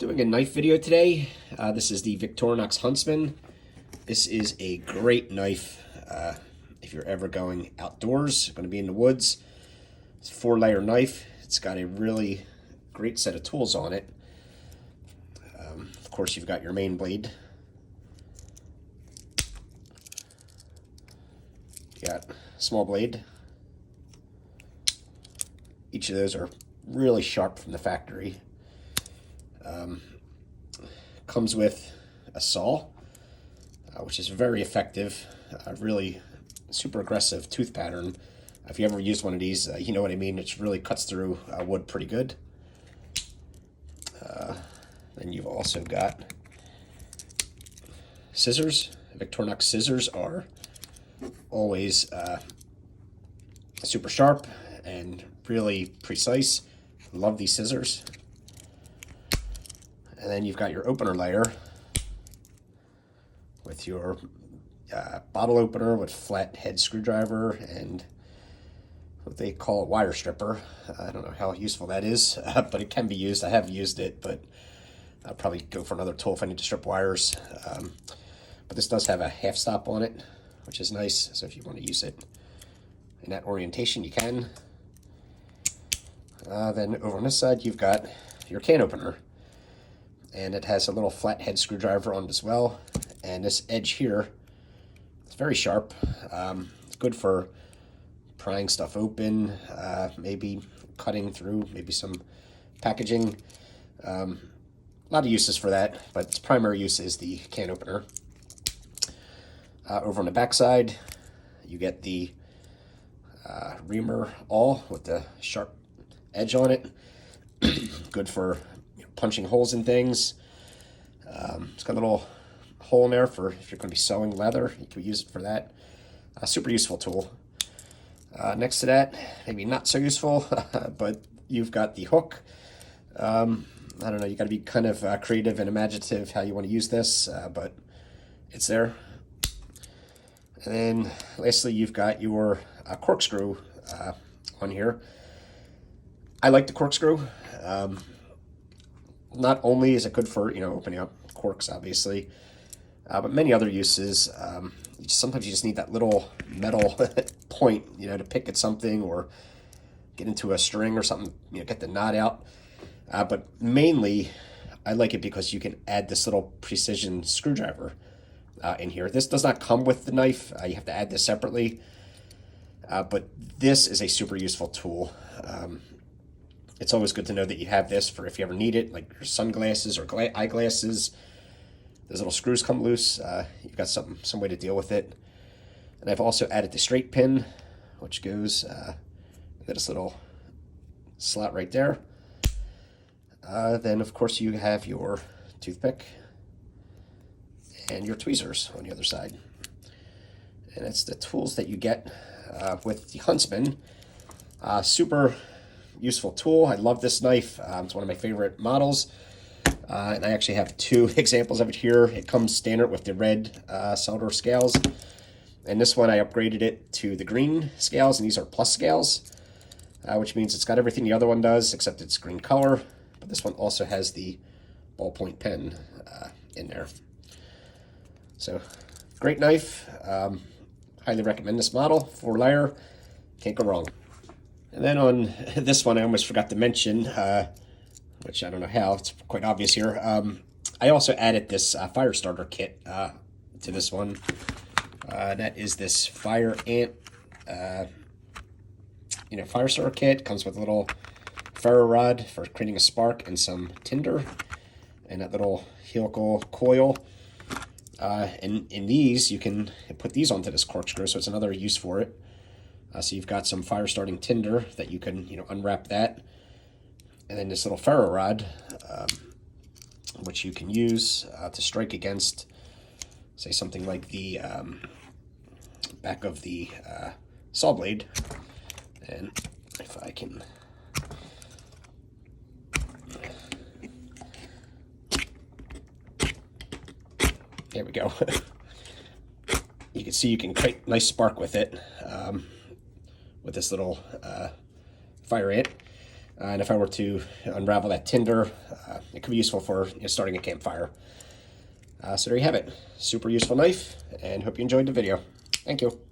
Doing a knife video today. This is the Victorinox Huntsman. This is a great knife if you're ever going outdoors, going to be in the woods. It's a 4-layer knife. It's got a really great set of tools on it. Of course, you've got your main blade. You got a small blade. Each of those are really sharp from the factory. Comes with a saw, which is very effective, really super aggressive tooth pattern. If you ever used one of these, you know what I mean. It really cuts through wood pretty good. Then you've also got scissors. Victorinox scissors are always super sharp and really precise. Love these scissors. And then you've got your opener layer with your bottle opener with flat head screwdriver and what they call a wire stripper. I don't know how useful that is, but it can be used. I have used it, but I'll probably go for another tool if I need to strip wires. But this does have a half stop on it, which is nice. So if you want to use it in that orientation, you can. Then over on this side, you've got your can opener. And it has a little flat head screwdriver on it as well. And this edge here, it's very sharp. It's good for prying stuff open, maybe cutting through maybe some packaging. A lot of uses for that, but its primary use is the can opener. Over on the back side, you get the reamer awl with the sharp edge on it. Good for punching holes in things. It's got a little hole in there for if you're going to be sewing leather. You can use it for that. Super useful tool. Next to that, maybe not so useful, but you've got the hook. I don't know, you got to be kind of creative and imaginative how you want to use this, but it's there. And then lastly, you've got your corkscrew on here. I like the corkscrew. Not only is it good for, opening up corks, obviously, but many other uses. Sometimes you just need that little metal point, to pick at something or get into a string or something, get the knot out. But mainly, I like it because you can add this little precision screwdriver in here. This does not come with the knife. You have to add this separately. But this is a super useful tool. It's always good to know that you have this for if you ever need it, like your sunglasses or eyeglasses. Those little screws come loose. You've got some way to deal with it. And I've also added the straight pin, which goes into this little slot right there. Then, of course, you have your toothpick and your tweezers on the other side. And it's the tools that you get with the Huntsman. Super useful tool. I love this knife. It's one of my favorite models. And I actually have 2 examples of it here. It comes standard with the red solder scales. And this one I upgraded it to the green scales, and these are plus scales, which means it's got everything the other one does, except it's green color. But this one also has the ballpoint pen in there. So, great knife. Highly recommend this model. 4-layer. Can't go wrong. And then on this one, I almost forgot to mention, which I don't know how, it's quite obvious here. I also added this fire starter kit to this one. That is this fire ant, fire starter kit. Comes with a little ferro rod for creating a spark and some tinder, and that little helical coil. And in these, you can put these onto this corkscrew, so it's another use for it. So you've got some fire starting tinder that you can, unwrap that. And then this little ferro rod, which you can use to strike against, say, something like the back of the saw blade. And if I can... There we go. You can see you can create a nice spark with it, with this little fire ant. And if I were to unravel that tinder, it could be useful for starting a campfire. So there you have it. Super useful knife, and hope you enjoyed the video. Thank you.